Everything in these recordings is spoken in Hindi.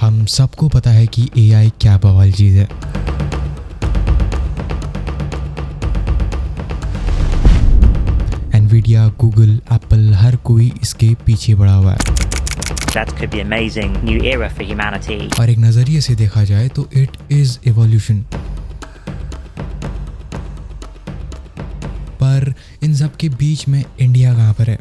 हम सबको पता है कि एआई क्या बवाल चीज़ है। एनवीडिया, गूगल, एप्पल, हर कोई इसके पीछे पड़ा हुआ है। That could be amazing new era for humanity. और एक नज़रिए से देखा जाए तो इट इज़ एवोल्यूशन। पर इन सब के बीच में इंडिया कहाँ पर है?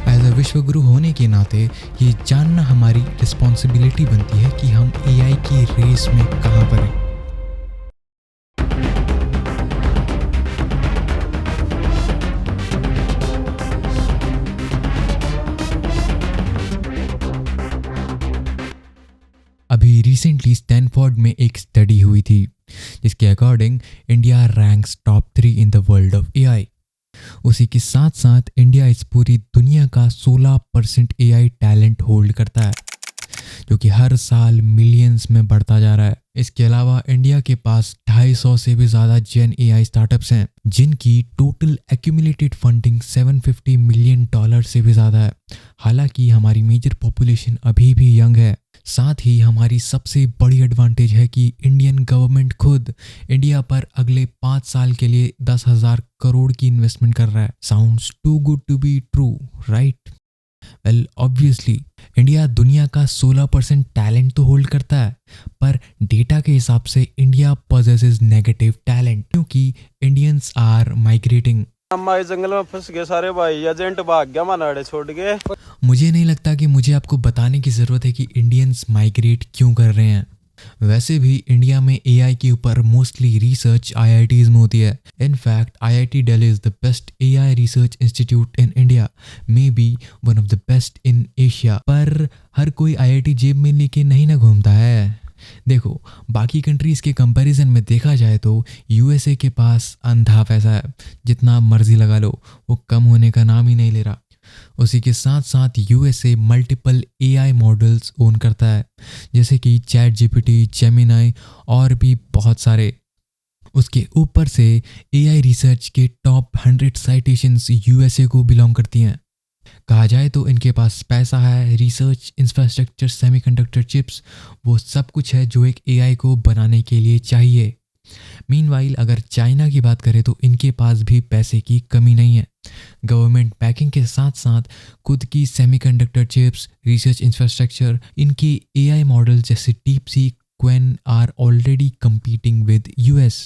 एज अ विश्वगुरु होने के नाते ये जानना हमारी रिस्पॉन्सिबिलिटी बनती है कि हम एआई की रेस में कहाँ पर हैं। अभी रिसेंटली स्टैनफोर्ड में एक स्टडी हुई थी जिसके according India ranks top 3 in the world of AI. उसी के साथ साथ इंडिया इस पूरी दुनिया का 16% एआई टैलेंट होल्ड करता है, जो कि हर साल मिलियंस में बढ़ता जा रहा है। इसके अलावा इंडिया के पास 250 से भी ज़्यादा जेन एआई स्टार्टअप्स हैं जिनकी टोटल एक्यूमुलेटेड फंडिंग $750 मिलियन से भी ज़्यादा है। हालांकि हमारी मेजर पॉपुलेशन अभी भी यंग है। साथ ही हमारी सबसे बड़ी एडवांटेज है कि इंडियन गवर्नमेंट खुद इंडिया पर अगले 5 साल के लिए 10,000 करोड़ की इन्वेस्टमेंट कर रहा है। Sounds too good to be true, right? Well, obviously India दुनिया का 16% टैलेंट तो होल्ड करता है, पर डेटा के हिसाब से इंडिया पॉजेसेस नेगेटिव टैलेंट, क्योंकि इंडियंस आर माइग्रेटिंग। हमारे जंगल में फंस गए सारे भाई, एजेंट भाग गया मनाड़े छोड़ के। मुझे नहीं लगता कि मुझे आपको बताने की ज़रूरत है कि इंडियंस माइग्रेट क्यों कर रहे हैं। वैसे भी इंडिया में एआई के ऊपर मोस्टली रिसर्च आईआईटीज़ में होती है। In fact IIT Delhi is the best AI research institute in India, may be one of the best in Asia. पर हर कोई आईआईटी जेब में लेके नहीं ना घूमता है। देखो, बाकी कंट्रीज़ के कंपैरिजन में देखा जाए तो यूएसए के पास अंधा पैसा है, जितना मर्जी लगा लो वो कम होने का नाम ही नहीं ले रहा। उसी के साथ साथ USA multiple AI models own करता है, जैसे कि चैट जीपीटी, जेमिनाई और भी बहुत सारे। उसके ऊपर से एआई रिसर्च के टॉप 100 साइटेशंस यूएसए को बिलोंग करती हैं। कहा जाए तो इनके पास पैसा है, रिसर्च इंफ्रास्ट्रक्चर, सेमीकंडक्टर चिप्स, वो सब कुछ है जो एक एआई को बनाने के लिए चाहिए। मीनवाइल अगर चाइना की बात करें तो इनके पास भी पैसे की कमी नहीं है। गवर्नमेंट बैकिंग के साथ साथ खुद की सेमीकंडक्टर चिप्स, रिसर्च इंफ्रास्ट्रक्चर, इनकी एआई मॉडल जैसे DeepSeek, Qwen are already competing with US.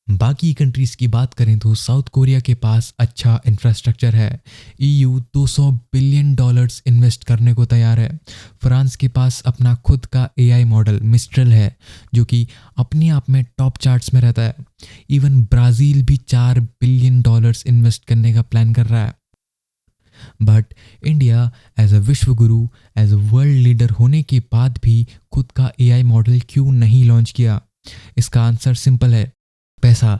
बाकी कंट्रीज़ की बात करें तो साउथ कोरिया के पास अच्छा इंफ्रास्ट्रक्चर है। ईयू $200 बिलियन इन्वेस्ट करने को तैयार है। फ्रांस के पास अपना खुद का एआई मॉडल मिस्ट्रल है, जो कि अपने आप में टॉप चार्ट्स में रहता है। इवन ब्राज़ील भी $4 बिलियन इन्वेस्ट करने का प्लान कर रहा है। But India as a vishwaguru, as a world leader होने के बाद भी खुद का एआई मॉडल क्यों नहीं लॉन्च किया? इसका आंसर सिंपल है, पैसा।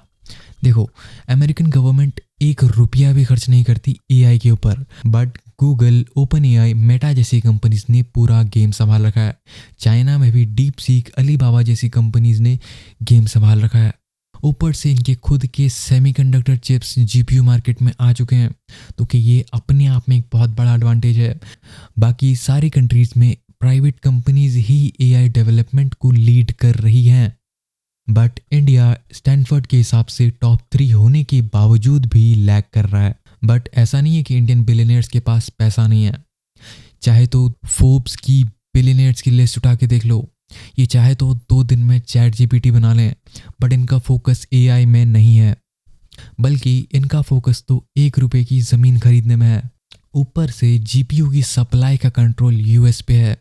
देखो, अमेरिकन गवर्नमेंट ₹1 भी खर्च नहीं करती एआई के ऊपर, but Google, open AI, Meta जैसी कंपनीज ने पूरा गेम संभाल रखा है। चाइना में भी डीपसीक, अलीबाबा जैसी कंपनीज ने गेम संभाल रखा है। ऊपर से इनके खुद के सेमीकंडक्टर चिप्स जीपीयू मार्केट में आ चुके हैं, तो कि ये अपने आप में एक बहुत बड़ा एडवांटेज है। बाकी सारी कंट्रीज में प्राइवेट कंपनीज ही एआई डेवलपमेंट को लीड कर रही हैं। बट इंडिया स्टैनफोर्ड के हिसाब से टॉप 3 होने के बावजूद भी लैग कर रहा है। बट ऐसा नहीं है कि इंडियन बिलियनियर्स के पास पैसा नहीं है। चाहे तो फोर्ब्स की बिलियनियर्स की लिस्ट उठा के देख लो, ये चाहे तो 2 दिन में चैट जीपीटी बना लें, बट इनका फोकस एआई में नहीं है, बल्कि इनका फोकस तो ₹1 की ज़मीन खरीदने में है। ऊपर से जीपीयू की सप्लाई का कंट्रोल यूएस पे है,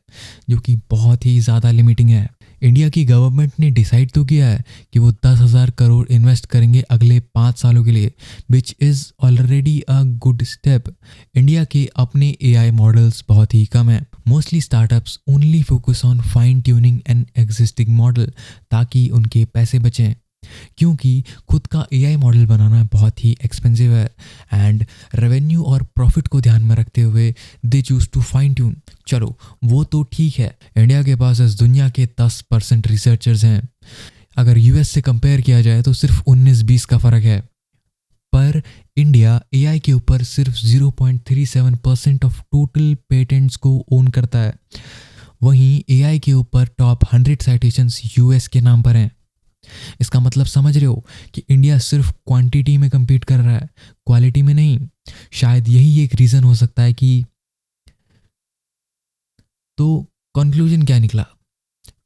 जो कि बहुत ही ज़्यादा लिमिटिंग है। इंडिया की गवर्नमेंट ने डिसाइड तो किया है कि वो 10,000 करोड़ इन्वेस्ट करेंगे अगले 5 सालों के लिए, which is already a good step. India के अपने एआई मॉडल्स बहुत ही कम हैं। Mostly startups only focus on fine tuning an existing model, ताकि उनके पैसे बचें, क्योंकि खुद का एआई मॉडल बनाना बहुत ही एक्सपेंसिव है एंड रेवेन्यू और प्रॉफिट को ध्यान में रखते हुए they choose to fine tune. चलो वो तो ठीक है, इंडिया के पास इस दुनिया के 10% रिसर्चर्स हैं। अगर यूएस से कंपेयर किया जाए तो सिर्फ 19-20 का फ़र्क है। पर इंडिया एआई के ऊपर सिर्फ 0.37% ऑफ टोटल पेटेंट्स को ओन करता है। वहीं एआई के ऊपर टॉप 100 साइटेशंस यूएस के नाम पर हैं। इसका मतलब समझ रहे हो कि इंडिया सिर्फ क्वांटिटी में compete कर रहा है, क्वालिटी में नहीं। शायद यही एक रीज़न हो सकता है कि तो कंक्लूजन क्या निकला?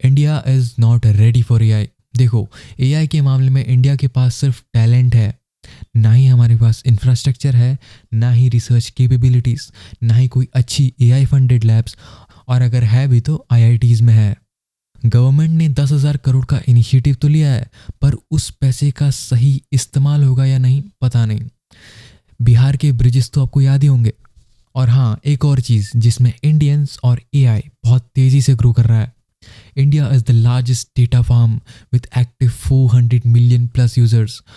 India is not ready for AI. देखो, एआई के मामले में इंडिया के पास सिर्फ टैलेंट है, ना ही हमारे पास इंफ्रास्ट्रक्चर है, ना ही रिसर्च कैपेबिलिटीज़, ना ही कोई अच्छी एआई फंडेड लैब्स, और अगर है भी तो आईआईटीज़ में है। गवर्नमेंट ने 10,000 करोड़ का इनिशिएटिव तो लिया है, पर उस पैसे का सही इस्तेमाल होगा या नहीं पता नहीं। बिहार के ब्रिजेस तो आपको याद ही होंगे। और हाँ, एक और चीज़ जिसमें इंडियंस और एआई बहुत तेज़ी से ग्रो कर रहा है। India is the largest data farm with active 400 million plus users